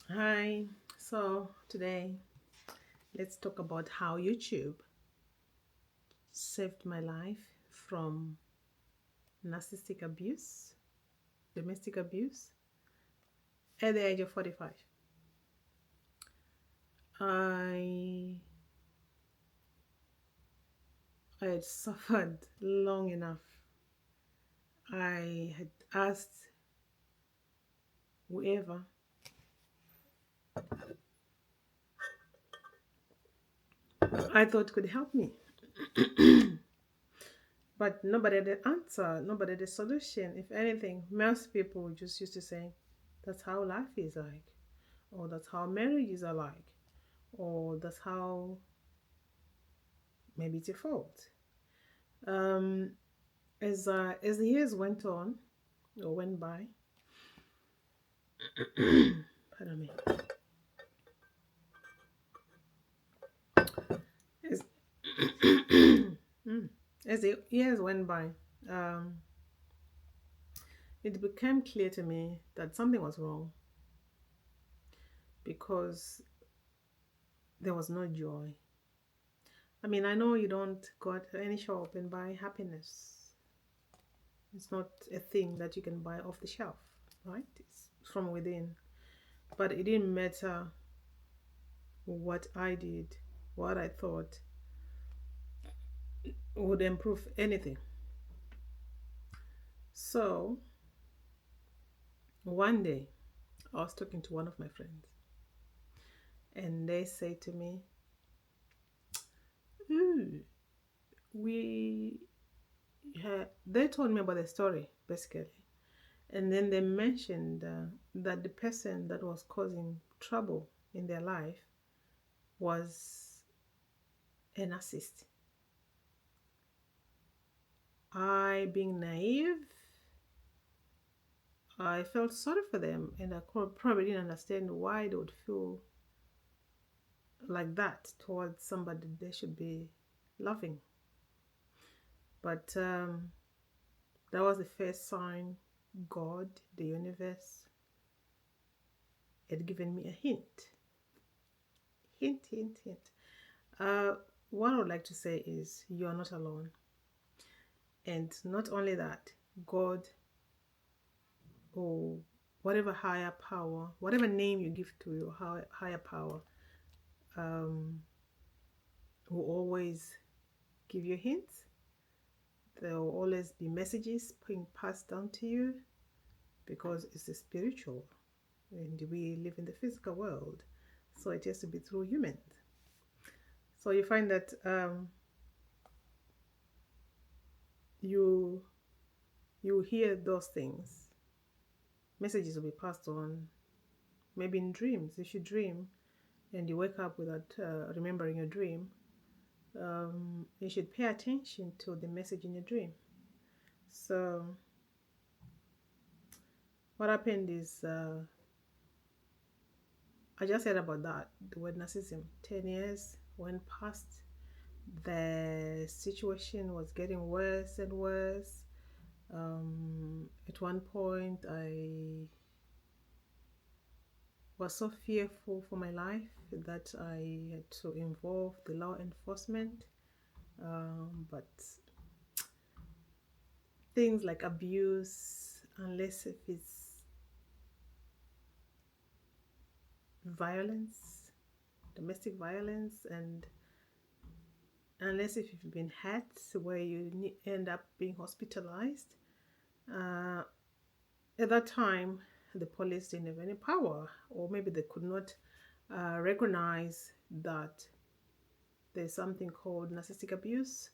Hi, so today let's talk about how YouTube saved my life from narcissistic abuse, domestic abuse at the age of 45. I I had suffered long enough. I had asked whoever I thought could help me, but nobody had the answer, nobody had the solution. If anything, most people just used to say, that's how life is like, or that's how marriages are like, or that's how maybe it's your fault. Um, as the years went on or went by, pardon me, as, Mm. as the years went by, um, it became clear to me that something was wrong because there was no joy. I mean, I know you don't go to any shop and buy happiness. It's not a thing that you can buy off the shelf, right? It's from within. But it didn't matter what I did, what I thought would improve anything. So one day I was talking to one of my friends and they say to me, "Ooh, we they told me about the story basically. And then they mentioned that the person that was causing trouble in their life was a narcissist. I, being naive, I felt sorry for them and I probably didn't understand why they would feel like that towards somebody they should be loving. But that was the first sign God, the universe, had given me a hint. Hint, hint, hint. Uh, what I would like to say is you are not alone. And not only that, God or whatever higher power, whatever name you give to your higher power, um, will always give you hints. There will always be messages being passed down to you because it's a spiritual and we live in the physical world. So it has to be through humans. So you find that you you hear those things. Messages will be passed on, maybe in dreams. If you dream and you wake up without remembering your dream, you should pay attention to the message in your dream. So what happened is I just said about that, the word narcissism. 10 years went past. The situation was getting worse and worse. At one point, I was so fearful for my life that I had to involve the law enforcement. But things like abuse, unless if it's violence, domestic violence, and unless if you've been hurt where you end up being hospitalized, uh, at that time the police didn't have any power, or maybe they could not recognize that there's something called narcissistic abuse,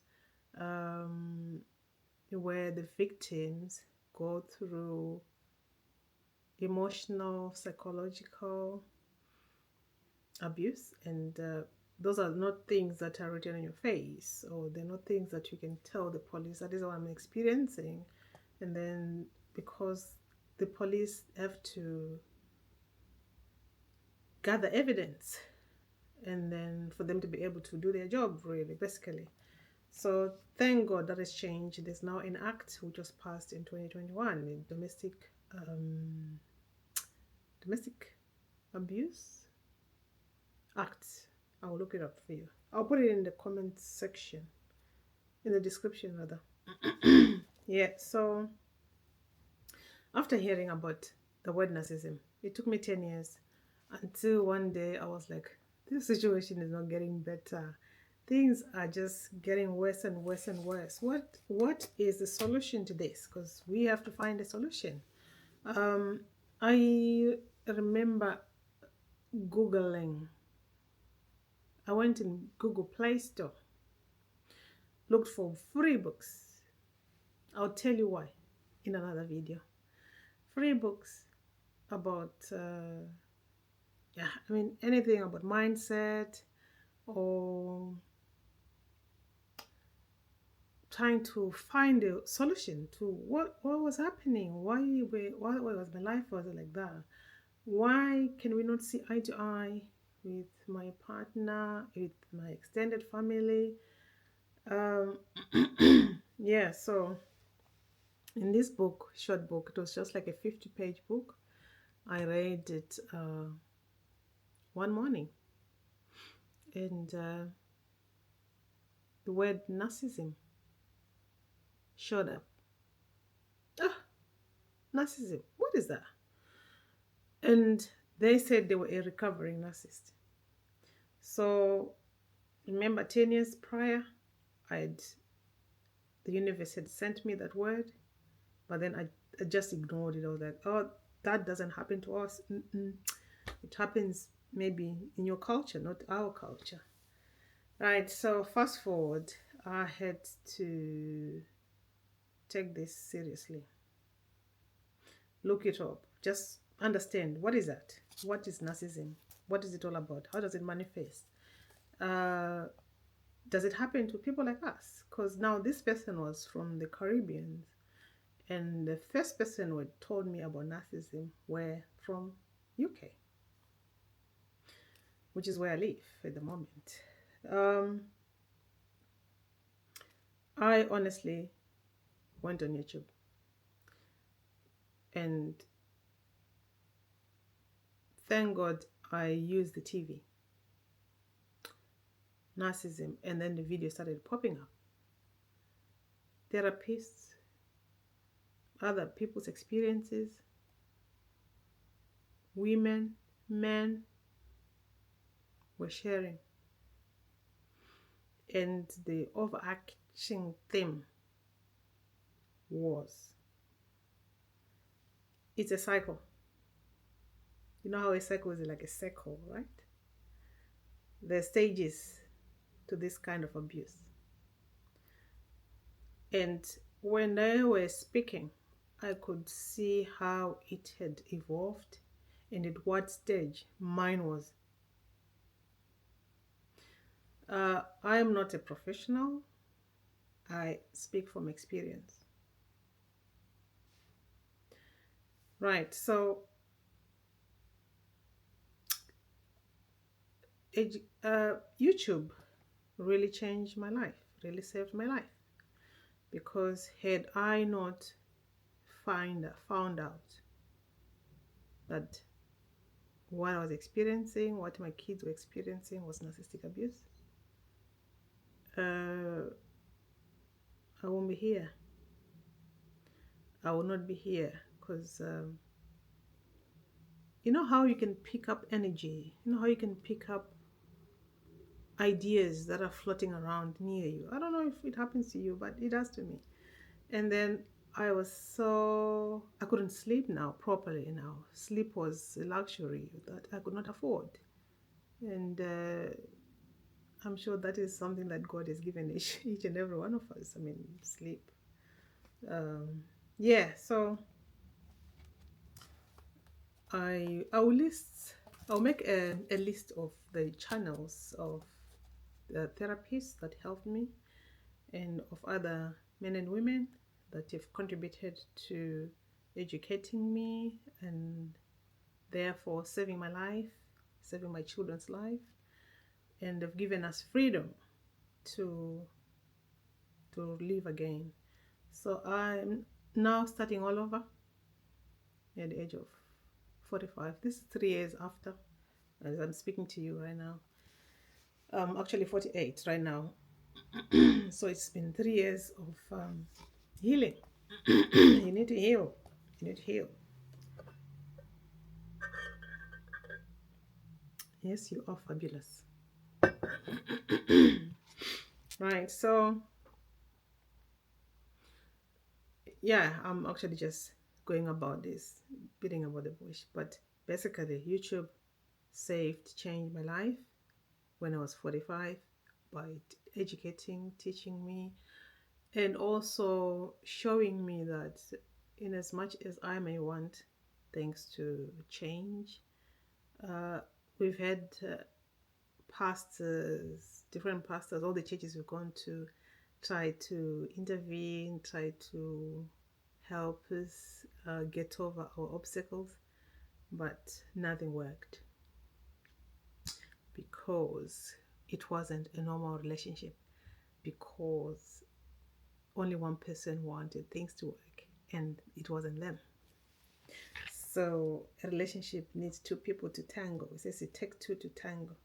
um, where the victims go through emotional, psychological abuse, and those are not things that are written on your face, or they're not things that you can tell the police that is what I'm experiencing. And then because the police have to gather evidence and then for them to be able to do their job, really, basically. So thank God that has changed. There's now an act which was passed in 2021, a domestic abuse acts. I'll look it up for you. I'll put it in the comment section, in the description rather. Yeah, so after hearing about the word narcissism, it took me 10 years until one day I was like, this situation is not getting better. Things are just getting worse and worse and worse. What is the solution to this? Because we have to find a solution. I remember Googling. I went in Google Play Store, looked for free books. I'll tell you why in another video. Free books about, anything about mindset or trying to find a solution to what was happening. Why was my life was like that? Why can we not see eye to eye with my partner, with my extended family? Yeah, so in this book, short book, it was just like a 50-page book. I read it one morning, and the word narcissism showed up. Narcissism, what is that? And they said they were a recovering narcissist. So remember, 10 years prior, the universe had sent me that word, but then I just ignored it. I was like, oh, that doesn't happen to us. It happens maybe in your culture, not our culture. Right, so fast forward, I had to take this seriously. Look it up. Just understand, what is that? What is narcissism? What is it all about? How does it manifest? Does it happen to people like us? Because now this person was from the Caribbean, and the first person who told me about narcissism were from UK, which is where I live at the moment. I honestly went on YouTube and thank God I used the TV. Narcissism, and then the video started popping up. Therapists, other people's experiences, women, men were sharing. And the overarching theme was, it's a cycle. You know how a cycle is like a circle, right? There are stages to this kind of abuse. And when they were speaking, I could see how it had evolved and at what stage mine was. I am not a professional. I speak from experience. Right, so YouTube really changed my life, really saved my life. Because had I not found out that what I was experiencing, what my kids were experiencing was narcissistic abuse, I won't be here. I will not be here because you know how you can pick up energy, you know how you can pick up ideas that are floating around near you. I don't know if it happens to you, but it does to me. And then I couldn't sleep now properly now. Sleep was a luxury that I could not afford. And I'm sure that is something that God has given each and every one of us. I mean, sleep. Yeah, so I'll make a list of the channels of the therapists that helped me and of other men and women that have contributed to educating me and therefore saving my life, saving my children's life, and have given us freedom to live again. So I'm now starting all over at the age of 45. This is 3 years after, as I'm speaking to you right now. Actually 48 right now. So it's been 3 years of healing. You need to heal. You need to heal. Yes, you are fabulous. Right, so yeah, I'm actually just going about this, beating about the bush. But basically, YouTube changed my life when I was 45 by educating, teaching me, and also showing me that in as much as I may want things to change, uh, we've had pastors, different pastors, all the churches we've gone to, try to intervene, try to help us get over our obstacles, but nothing worked because it wasn't a normal relationship, because only one person wanted things to work and it wasn't them. So a relationship needs two people to tango. It says it takes two to tango.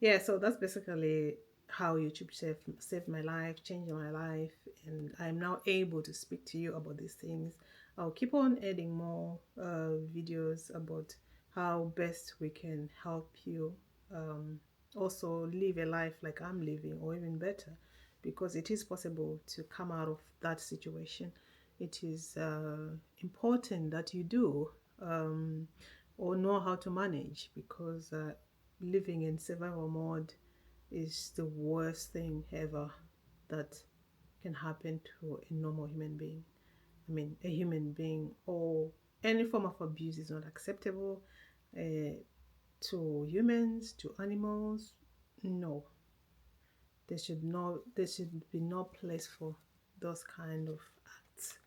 Yeah, so that's basically how YouTube saved my life, changed my life, and I'm now able to speak to you about these things. I'll keep on adding more videos about how best we can help you also live a life like I'm living, or even better, because it is possible to come out of that situation. It is important that you do or know how to manage, because living in survival mode is the worst thing ever that can happen to a normal human being. I mean, a human being, or any form of abuse is not acceptable to humans, to animals. No, there should be no place for those kind of acts.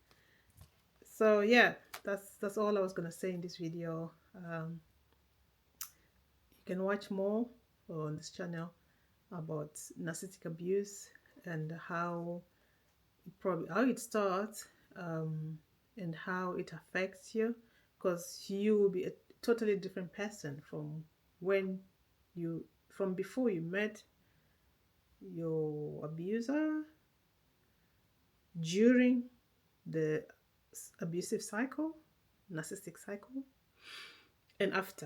So yeah, that's all I was gonna say in this video. You can watch more on this channel about narcissistic abuse and how it starts, and how it affects you, because you will be a totally different person when from before you met your abuser, during the abusive cycle, narcissistic cycle, and after.